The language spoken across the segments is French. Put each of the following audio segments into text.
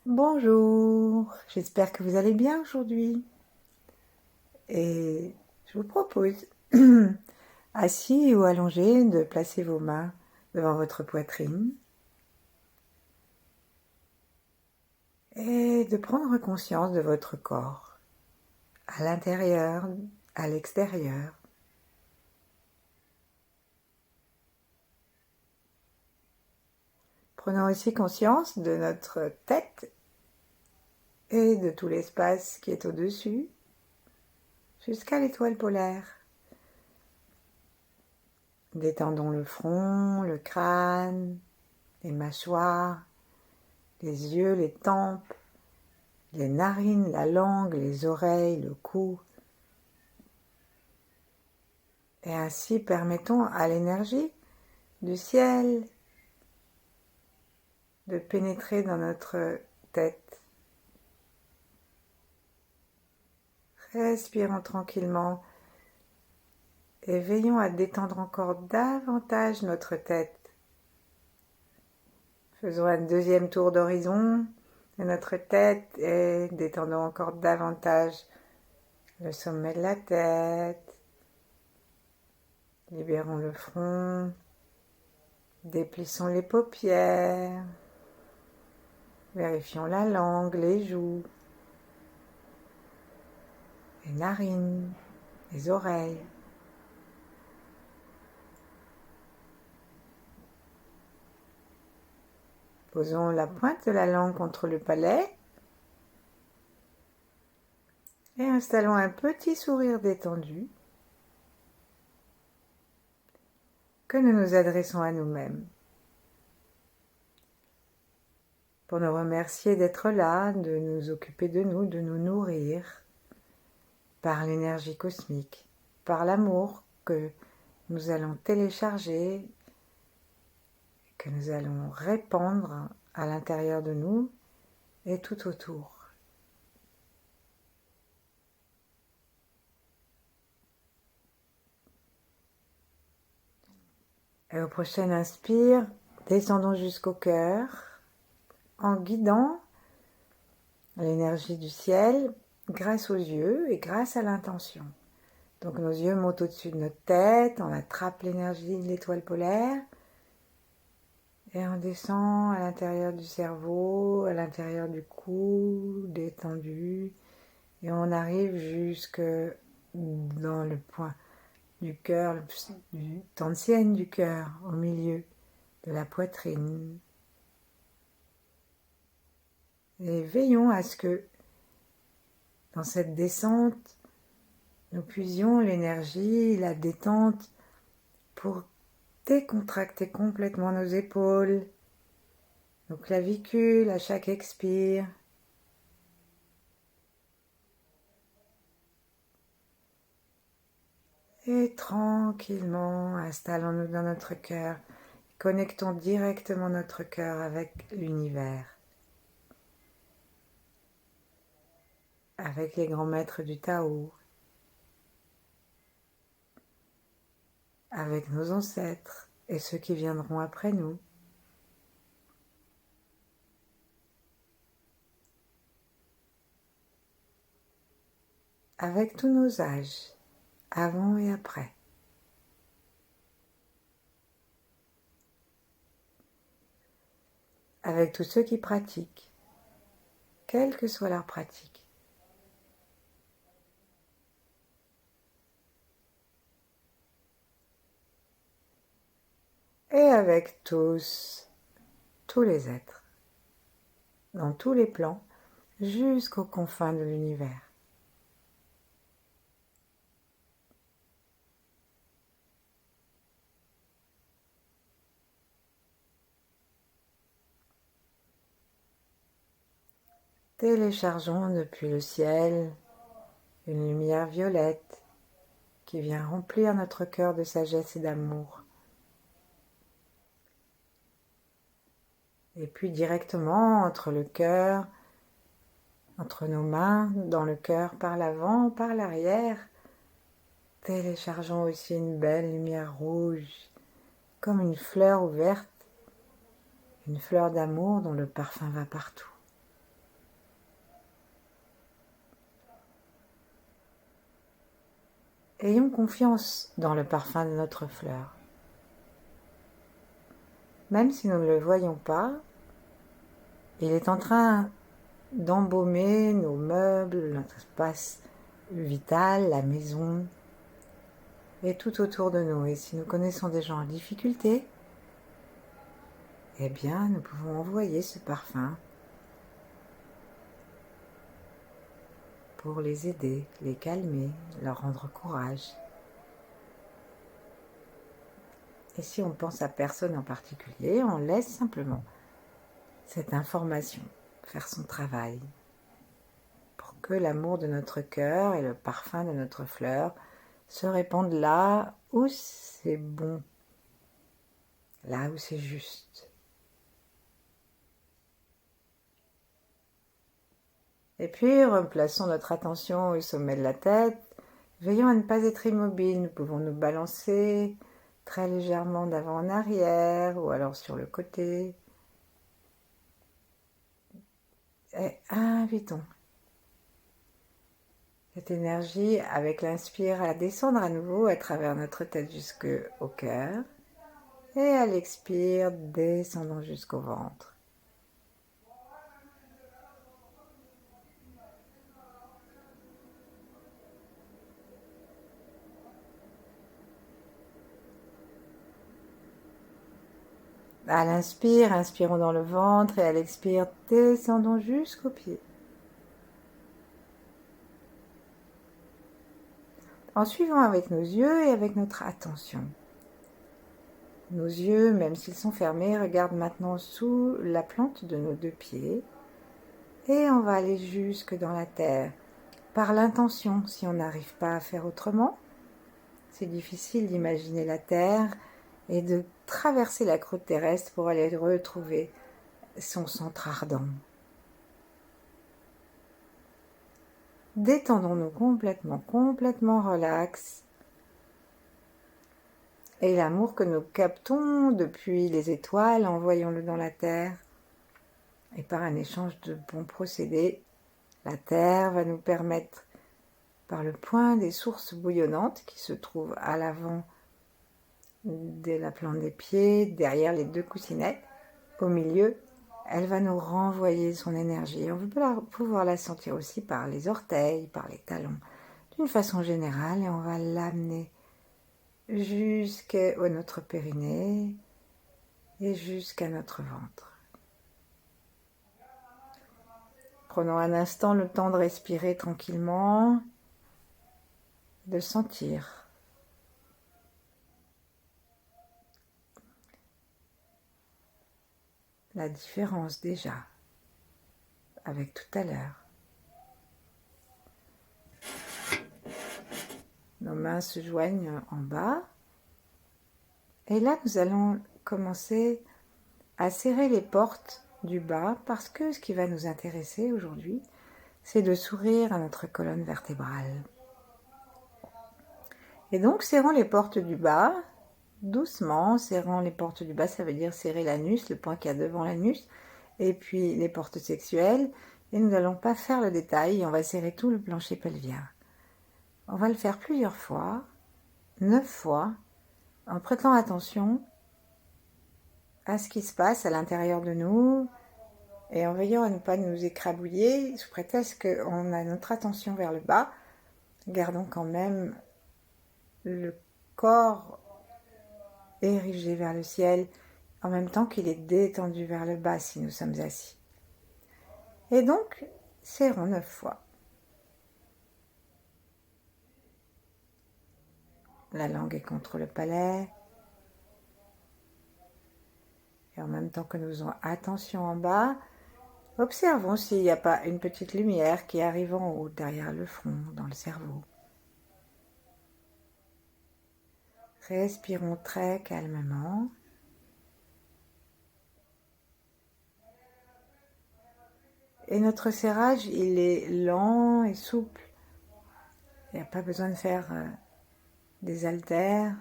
Bonjour, j'espère que vous allez bien aujourd'hui. Et je vous propose, assis ou allongé, de placer vos mains devant votre poitrine et de prendre conscience de votre corps, à l'intérieur, à l'extérieur. Prenons aussi conscience de notre tête et de tout l'espace qui est au-dessus, jusqu'à l'étoile polaire. Détendons le front, le crâne, les mâchoires, les yeux, les tempes, les narines, la langue, les oreilles, le cou. Et ainsi permettons à l'énergie du ciel de pénétrer dans notre tête. Respirons tranquillement et veillons à détendre encore davantage notre tête. Faisons un deuxième tour d'horizon de notre tête et détendons encore davantage le sommet de la tête. Libérons le front, déplissons les paupières, vérifions la langue, les joues, les narines, les oreilles. Posons la pointe de la langue contre le palais et installons un petit sourire détendu que nous nous adressons à nous-mêmes pour nous remercier d'être là, de nous occuper de nous nourrir par l'énergie cosmique, par l'amour que nous allons télécharger, que nous allons répandre à l'intérieur de nous et tout autour. Et au prochain inspire, descendons jusqu'au cœur en guidant l'énergie du ciel grâce aux yeux et grâce à l'intention. Donc nos yeux montent au-dessus de notre tête, on attrape l'énergie de l'étoile polaire et on descend à l'intérieur du cerveau, à l'intérieur du cou, détendu, et on arrive jusque dans le point du cœur, du tantienne du cœur, au milieu de la poitrine. Et veillons à ce que dans cette descente, nous puisions l'énergie, la détente pour décontracter complètement nos épaules, nos clavicules à chaque expire. Et tranquillement, installons-nous dans notre cœur. Connectons directement notre cœur avec l'univers, avec les grands maîtres du Tao, avec nos ancêtres et ceux qui viendront après nous. Avec tous nos âges, avant et après. Avec tous ceux qui pratiquent, quelle que soit leur pratique. Et avec tous les êtres, dans tous les plans, jusqu'aux confins de l'univers. Téléchargeons depuis le ciel une lumière violette qui vient remplir notre cœur de sagesse et d'amour. Et puis directement entre le cœur, entre nos mains, dans le cœur, par l'avant, par l'arrière, téléchargeons aussi une belle lumière rouge, comme une fleur ouverte, une fleur d'amour dont le parfum va partout. Ayons confiance dans le parfum de notre fleur. Même si nous ne le voyons pas, il est en train d'embaumer nos meubles, notre espace vital, la maison et tout autour de nous. Et si nous connaissons des gens en difficulté, eh bien, nous pouvons envoyer ce parfum pour les aider, les calmer, leur rendre courage. Et si on pense à personne en particulier, on laisse simplement cette information faire son travail pour que l'amour de notre cœur et le parfum de notre fleur se répandent là où c'est bon, là où c'est juste. Et puis, replaçons notre attention au sommet de la tête. Veillons à ne pas être immobile. Nous pouvons nous balancer très légèrement d'avant en arrière ou alors sur le côté. Et invitons cette énergie avec l'inspire à descendre à nouveau à travers notre tête jusqu'au cœur. Et à l'expire, descendons jusqu'au ventre. À l'inspire, inspirons dans le ventre et à l'expire, descendons jusqu'aux pieds. En suivant avec nos yeux et avec notre attention. Nos yeux, même s'ils sont fermés, regardent maintenant sous la plante de nos deux pieds et on va aller jusque dans la terre par l'intention si on n'arrive pas à faire autrement. C'est difficile d'imaginer la terre et de traverser la croûte terrestre pour aller retrouver son centre ardent. Détendons-nous complètement relax. Et l'amour que nous captons depuis les étoiles, envoyons-le dans la terre. Et par un échange de bons procédés, la terre va nous permettre, par le point des sources bouillonnantes qui se trouvent à l'avant de la plante des pieds, derrière les deux coussinettes, au milieu, elle va nous renvoyer son énergie. On va pouvoir la sentir aussi par les orteils, par les talons, d'une façon générale, et on va l'amener jusqu'à notre périnée et jusqu'à notre ventre. Prenons un instant le temps de respirer tranquillement, de sentir. La différence déjà avec tout à l'heure. Nos mains se joignent en bas et là nous allons commencer à serrer les portes du bas parce que ce qui va nous intéresser aujourd'hui, c'est de sourire à notre colonne vertébrale. Et donc serrons les portes du bas, doucement, serrant les portes du bas, ça veut dire serrer l'anus, le point qu'il y a devant l'anus, et puis les portes sexuelles, et nous n'allons pas faire le détail, on va serrer tout le plancher pelvien. On va le faire plusieurs fois, 9 fois, en prêtant attention à ce qui se passe à l'intérieur de nous, et en veillant à ne pas nous écrabouiller, sous prétexte qu'on a notre attention vers le bas, gardons quand même le corps érigé vers le ciel, en même temps qu'il est détendu vers le bas si nous sommes assis. Et donc, serrons 9 fois. La langue est contre le palais. Et en même temps que nous faisons attention en bas, observons s'il n'y a pas une petite lumière qui arrive en haut, derrière le front, dans le cerveau. Respirons très calmement. Et notre serrage, il est lent et souple. Il n'y a pas besoin de faire des haltères.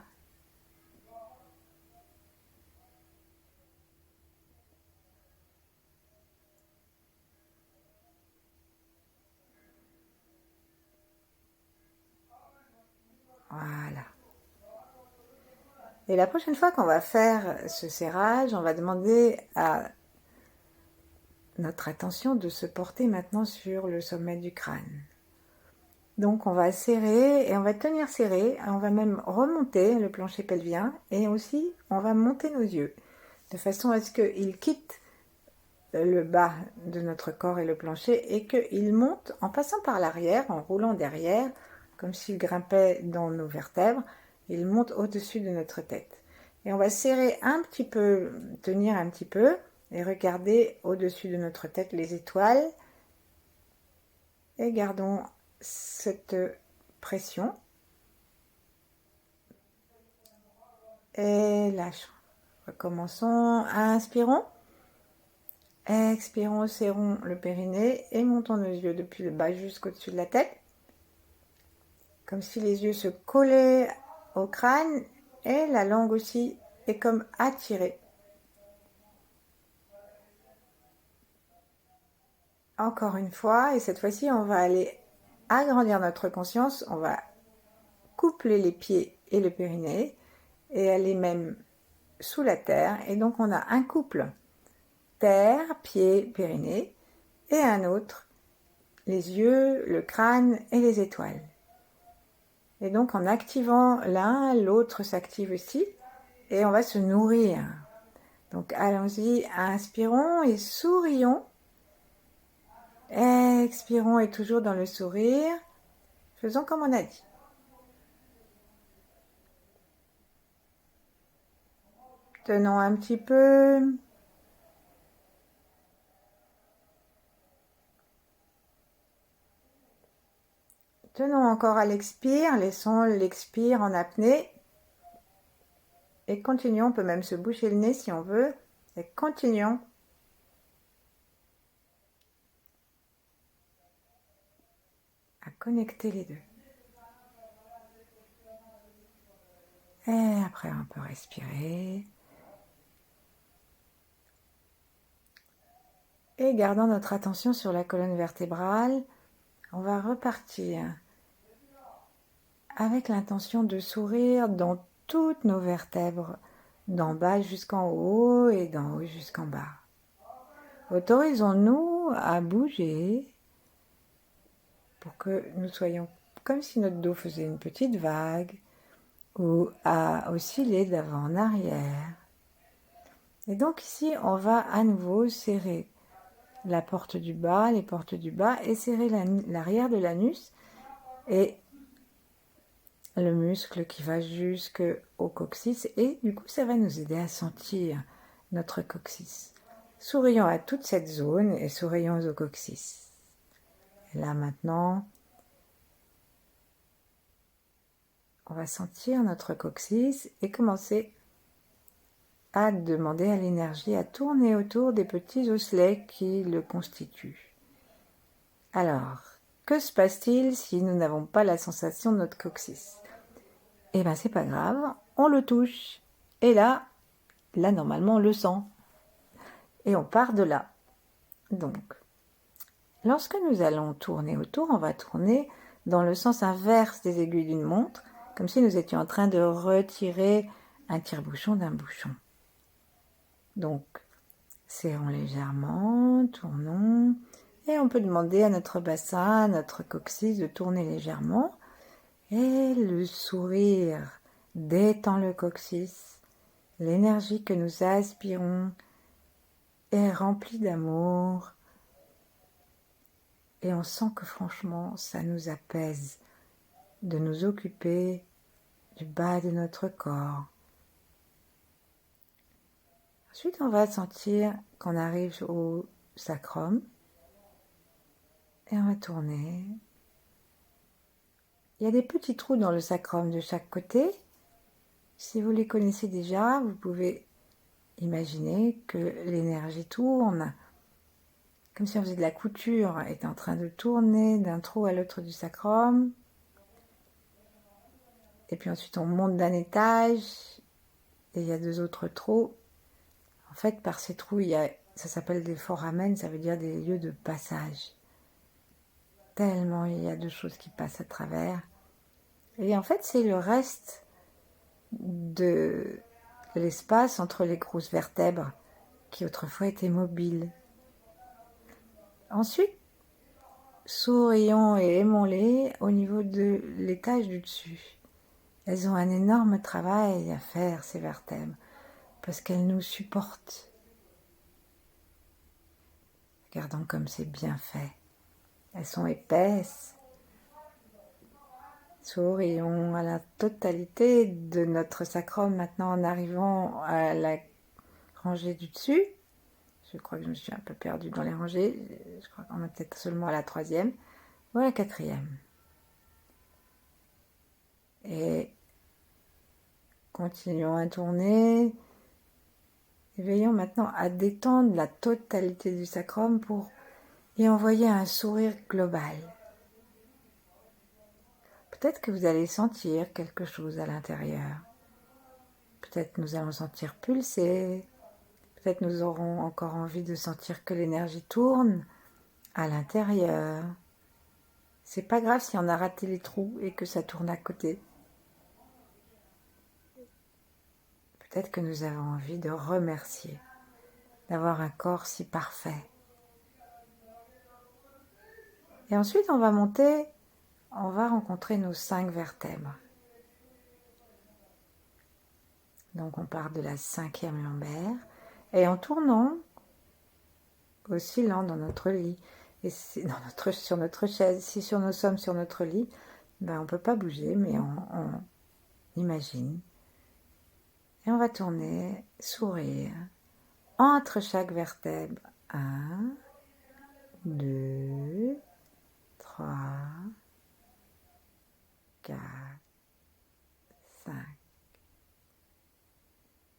Voilà. Et la prochaine fois qu'on va faire ce serrage, on va demander à notre attention de se porter maintenant sur le sommet du crâne. Donc on va serrer et on va tenir serré, on va même remonter le plancher pelvien et aussi on va monter nos yeux de façon à ce qu'ils quittent le bas de notre corps et le plancher et qu'ils montent en passant par l'arrière, en roulant derrière, comme s'ils grimpaient dans nos vertèbres, ils montent au-dessus de notre tête. Et on va serrer un petit peu, tenir un petit peu et regarder au-dessus de notre tête les étoiles et gardons cette pression et lâchons. Recommençons, inspirons, expirons, serrons le périnée et montons nos yeux depuis le bas jusqu'au-dessus de la tête, comme si les yeux se collaient au crâne et la langue aussi est comme attirée. Encore une fois, et cette fois-ci on va aller agrandir notre conscience, on va coupler les pieds et le périnée et aller même sous la terre, et donc on a un couple terre, pied, périnée et un autre les yeux, le crâne et les étoiles. Et donc en activant l'un, l'autre s'active aussi et on va se nourrir. Donc allons-y, inspirons et sourions, expirons et toujours dans le sourire, faisons comme on a dit. Tenons un petit peu. Tenons encore à l'expire, laissons l'expire en apnée. Et continuons, on peut même se boucher le nez si on veut. Et continuons. À connecter les deux. Et après, on peut respirer. Et gardant notre attention sur la colonne vertébrale, on va repartir avec l'intention de sourire dans toutes nos vertèbres, d'en bas jusqu'en haut et d'en haut jusqu'en bas. Autorisons-nous à bouger pour que nous soyons comme si notre dos faisait une petite vague ou à osciller d'avant en arrière. Et donc ici, on va à nouveau serrer la porte du bas, les portes du bas et serrer l'arrière de l'anus et le muscle qui va jusqu'au coccyx et du coup ça va nous aider à sentir notre coccyx. Sourions à toute cette zone et sourions au coccyx. Et là maintenant, on va sentir notre coccyx et commencer à demander à l'énergie à tourner autour des petits osselets qui le constituent. Alors, que se passe-t-il si nous n'avons pas la sensation de notre coccyx? Eh bien, c'est pas grave, on le touche. Et là, normalement, on le sent. Et on part de là. Donc, lorsque nous allons tourner autour, on va tourner dans le sens inverse des aiguilles d'une montre, comme si nous étions en train de retirer un tire-bouchon d'un bouchon. Donc, serrons légèrement, tournons, et on peut demander à notre bassin, à notre coccyx de tourner légèrement, et le sourire détend le coccyx. L'énergie que nous aspirons est remplie d'amour, et on sent que franchement, ça nous apaise de nous occuper du bas de notre corps. Ensuite, on va sentir qu'on arrive au sacrum et on va tourner. Il y a des petits trous dans le sacrum de chaque côté. Si vous les connaissez déjà, vous pouvez imaginer que l'énergie tourne, comme si on faisait de la couture, est en train de tourner d'un trou à l'autre du sacrum. Et puis ensuite, on monte d'un étage et il y a 2 autres trous. En fait, par ces trous, ça s'appelle des foramen, ça veut dire des lieux de passage. Tellement il y a de choses qui passent à travers. Et en fait, c'est le reste de l'espace entre les grosses vertèbres qui autrefois étaient mobiles. Ensuite, sourions et aimons-les au niveau de l'étage du dessus. Elles ont un énorme travail à faire, ces vertèbres, parce qu'elles nous supportent. Regardons comme c'est bien fait. Elles sont épaisses. Sourions à la totalité de notre sacrum maintenant en arrivant à la rangée du dessus. Je crois que je me suis un peu perdue dans les rangées. Je crois qu'on est peut-être seulement à la 3e ou à la 4e. Et continuons à tourner. Et veillons maintenant à détendre la totalité du sacrum pour y envoyer un sourire global. Peut-être que vous allez sentir quelque chose à l'intérieur. Peut-être nous allons sentir pulser. Peut-être nous aurons encore envie de sentir que l'énergie tourne à l'intérieur. C'est pas grave si on a raté les trous et que ça tourne à côté. Peut-être que nous avons envie de remercier, d'avoir un corps si parfait. Et ensuite, on va monter, on va rencontrer nos 5 vertèbres. Donc, on part de la 5e lombaire et en tournant, oscillant dans notre lit, et sur notre chaise, si nous sommes sur notre lit, on ne peut pas bouger, mais on imagine. Et on va tourner, sourire, entre chaque vertèbre. 1, 2, 3, 4, 5.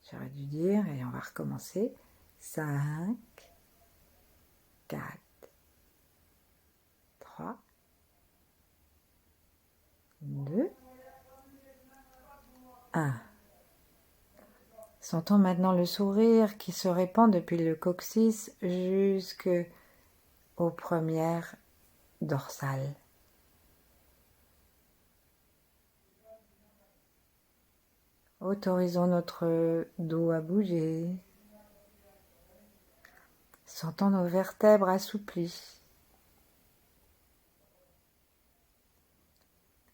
J'aurais dû dire, et on va recommencer. 5, 4, 3, 2, 1. Sentons maintenant le sourire qui se répand depuis le coccyx jusqu'aux premières dorsales. Autorisons notre dos à bouger. Sentons nos vertèbres assouplies.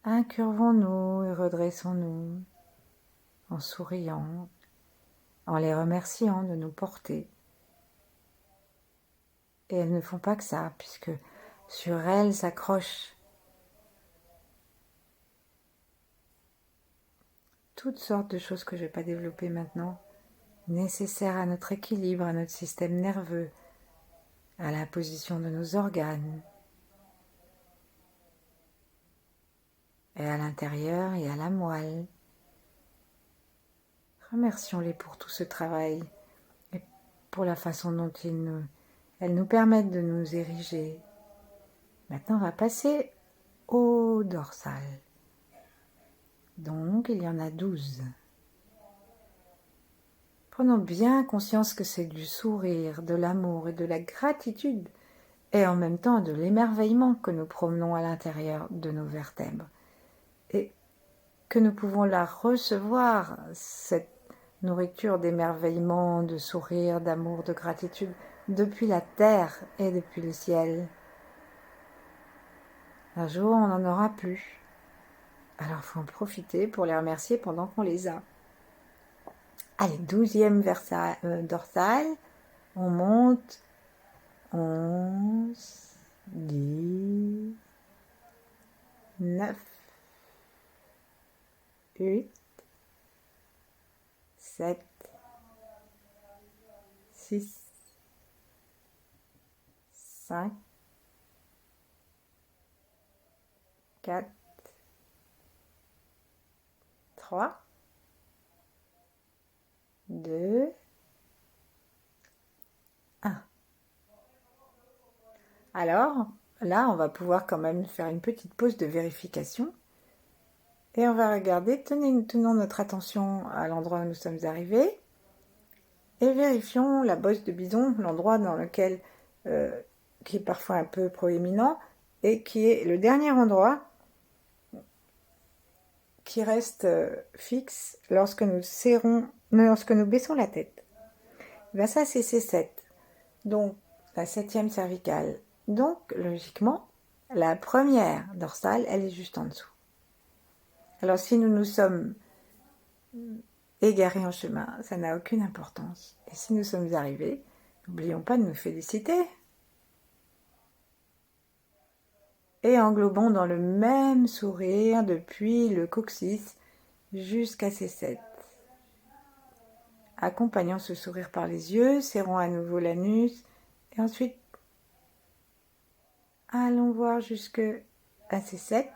Incurvons-nous et redressons-nous en souriant, en les remerciant de nous porter. Et elles ne font pas que ça, puisque sur elles s'accrochent toutes sortes de choses que je ne vais pas développer maintenant, nécessaires à notre équilibre, à notre système nerveux, à la position de nos organes, et à l'intérieur et à la moelle. Remercions-les pour tout ce travail et pour la façon dont elles nous permettent de nous ériger. Maintenant, on va passer au dorsal. Donc, il y en a 12. Prenons bien conscience que c'est du sourire, de l'amour et de la gratitude, et en même temps de l'émerveillement que nous promenons à l'intérieur de nos vertèbres. Et que nous pouvons la recevoir, cette nourriture d'émerveillement, de sourire, d'amour, de gratitude, depuis la terre et depuis le ciel. Un jour, on n'en aura plus. Alors, il faut en profiter pour les remercier pendant qu'on les a. Allez, 12e dorsale, on monte. 11, 10, 9, 8, 7, 6, 5, 4, 3, 2, 1. Alors, là, on va pouvoir quand même faire une petite pause de vérification. Et on va regarder, tenons notre attention à l'endroit où nous sommes arrivés. Et vérifions la bosse de bison, l'endroit dans lequel, qui est parfois un peu proéminent, et qui est le dernier endroit qui reste fixe lorsque nous baissons la tête. Ben ça, c'est C7. Donc, la 7e cervicale. Donc, logiquement, la première dorsale, elle est juste en dessous. Alors, si nous nous sommes égarés en chemin, ça n'a aucune importance. Et si nous sommes arrivés, n'oublions pas de nous féliciter. Et englobons dans le même sourire depuis le coccyx jusqu'à C7. Accompagnons ce sourire par les yeux, serrons à nouveau l'anus et ensuite allons voir jusqu'à C7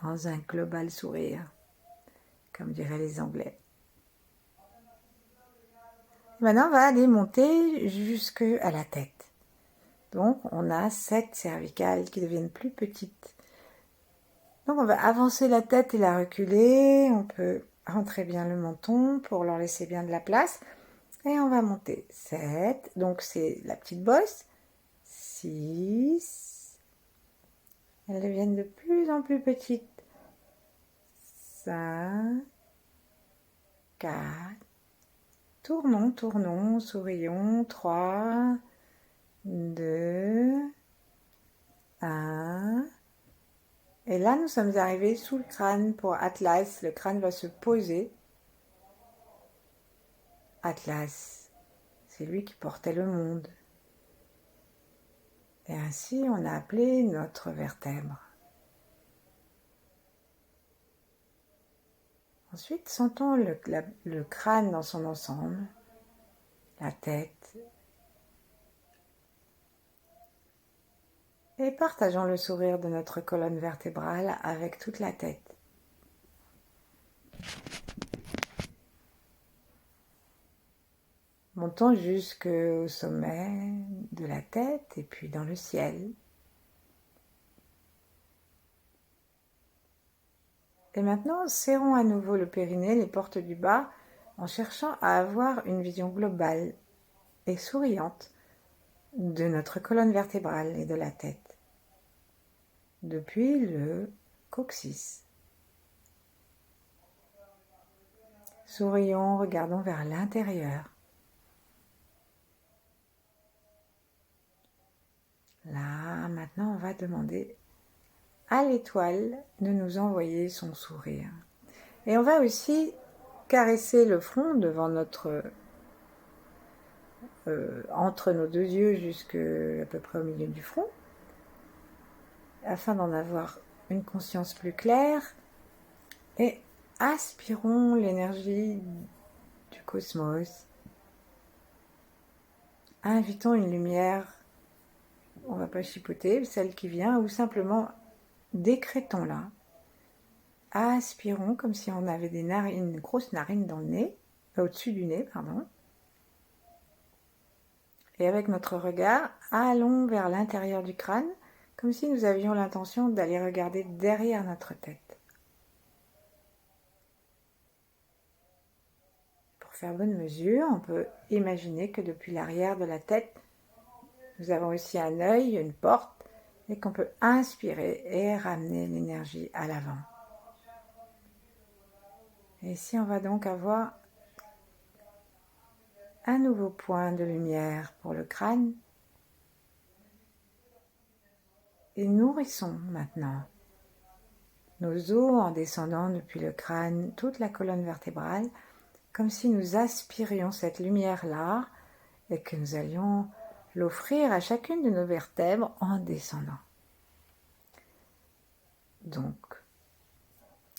dans un global sourire, comme diraient les Anglais. Maintenant, on va aller monter jusqu'à la tête. Donc, on a 7 cervicales qui deviennent plus petites. Donc, on va avancer la tête et la reculer. On peut rentrer bien le menton pour leur laisser bien de la place. Et on va monter 7. Donc, c'est la petite bosse. 6. Elles deviennent de plus en plus petites. 5. 4. Tournons, sourions. 3. 2, 1. Et là, nous sommes arrivés sous le crâne pour Atlas. Le crâne va se poser. Atlas, c'est lui qui portait le monde. Et ainsi, on a appelé notre vertèbre. Ensuite, sentons le crâne dans son ensemble, la tête. Et partageons le sourire de notre colonne vertébrale avec toute la tête. Montons jusqu'au sommet de la tête et puis dans le ciel. Et maintenant, serrons à nouveau le périnée, les portes du bas, en cherchant à avoir une vision globale et souriante de notre colonne vertébrale et de la tête, depuis le coccyx. Sourions, regardons vers l'intérieur. Là, maintenant, on va demander à l'étoile de nous envoyer son sourire. Et on va aussi caresser le front devant entre nos deux yeux jusqu'à peu près au milieu du front, afin d'en avoir une conscience plus claire. Et aspirons l'énergie du cosmos. Invitons une lumière, on ne va pas chipoter, celle qui vient, ou simplement décrétons-la. Aspirons comme si on avait une grosse narine dans le nez, au-dessus du nez, pardon. Et avec notre regard, allons vers l'intérieur du crâne, comme si nous avions l'intention d'aller regarder derrière notre tête. Pour faire bonne mesure, on peut imaginer que depuis l'arrière de la tête, nous avons aussi un œil, une porte, et qu'on peut inspirer et ramener l'énergie à l'avant. Et ici, on va donc avoir un nouveau point de lumière pour le crâne. Et nourrissons maintenant nos os en descendant depuis le crâne, toute la colonne vertébrale, comme si nous aspirions cette lumière-là et que nous allions l'offrir à chacune de nos vertèbres en descendant. Donc,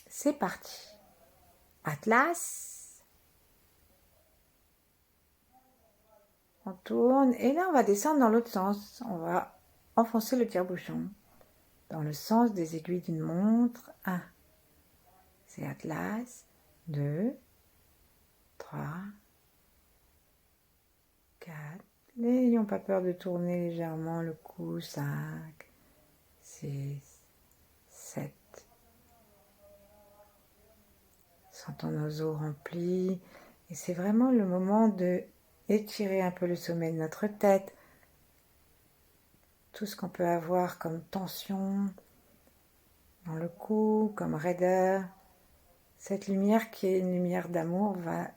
c'est parti. Atlas. On tourne et là on va descendre dans l'autre sens. On va enfoncer le tire-bouchon dans le sens des aiguilles d'une montre. 1. C'est Atlas. 2. 3. 4. N'ayons pas peur de tourner légèrement le cou. 5. 6. 7. Sentons nos os remplis. Et c'est vraiment le moment de étirer un peu le sommet de notre tête. Tout ce qu'on peut avoir comme tension dans le cou, comme raideur. Cette lumière qui est une lumière d'amour va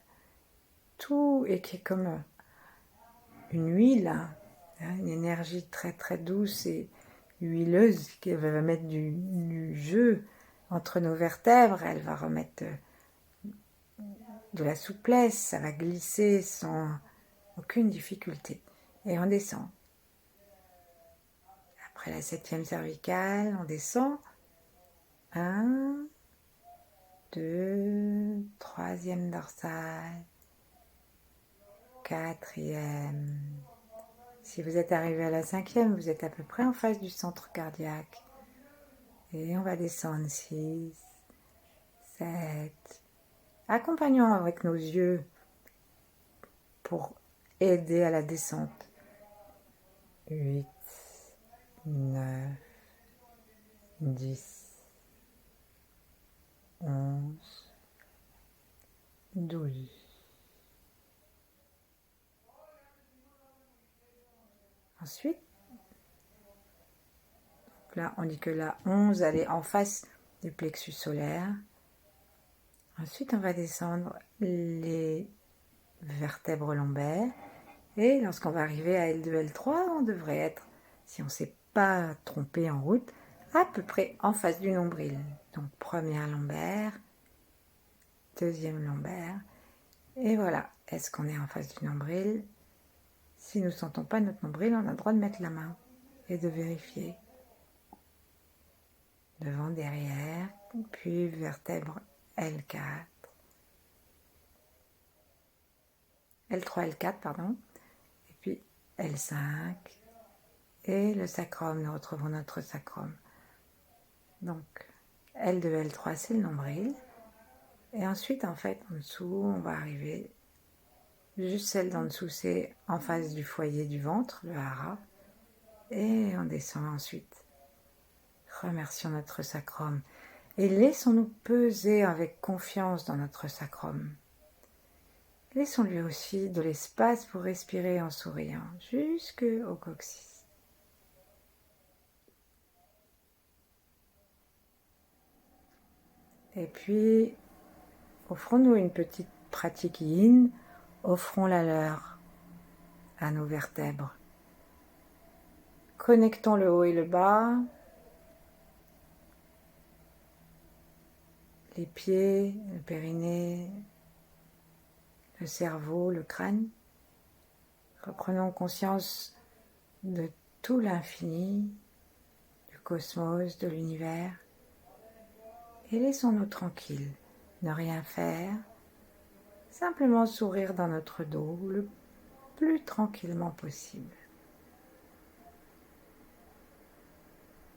tout, et qui est comme une huile, hein, une énergie très très douce et huileuse qui va mettre du jeu entre nos vertèbres. Elle va remettre de la souplesse, ça va glisser sans aucune difficulté. Et on descend. Après la 7e cervicale, on descend. 1, 2, 3e dorsale, 4e. Si vous êtes arrivé à la 5e, vous êtes à peu près en face du centre cardiaque. Et on va descendre 6, 7. Accompagnons avec nos yeux pour aider à la descente. 8, 9, 10, 11, 12. Ensuite, là, on dit que la 11, elle est en face du plexus solaire. Ensuite, on va descendre les vertèbres lombaires. Et lorsqu'on va arriver à L2, L3, on devrait être, si on ne s'est pas trompé en route, à peu près en face du nombril. Donc, première lombaire, deuxième lombaire. Et voilà, est-ce qu'on est en face du nombril? Si nous ne sentons pas notre nombril, on a le droit de mettre la main et de vérifier. Devant, derrière, puis vertèbre L4. L3, L4, pardon. Et puis L5. Et le sacrum, nous retrouvons notre sacrum. Donc, L2, L3, c'est le nombril. Et ensuite, en fait, en dessous, on va arriver, juste celle d'en dessous, c'est en face du foyer du ventre, le hara. Et on descend ensuite. Remercions notre sacrum. Et laissons-nous peser avec confiance dans notre sacrum. Laissons-lui aussi de l'espace pour respirer en souriant, jusqu'au coccyx. Et puis, offrons-nous une petite pratique yin, offrons la leur à nos vertèbres. Connectons le haut et le bas, les pieds, le périnée, le cerveau, le crâne. Reprenons conscience de tout l'infini, du cosmos, de l'univers. Et laissons-nous tranquilles, ne rien faire, simplement sourire dans notre dos le plus tranquillement possible.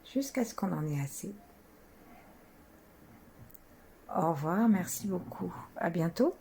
Jusqu'à ce qu'on en ait assez. Au revoir, merci beaucoup. À bientôt.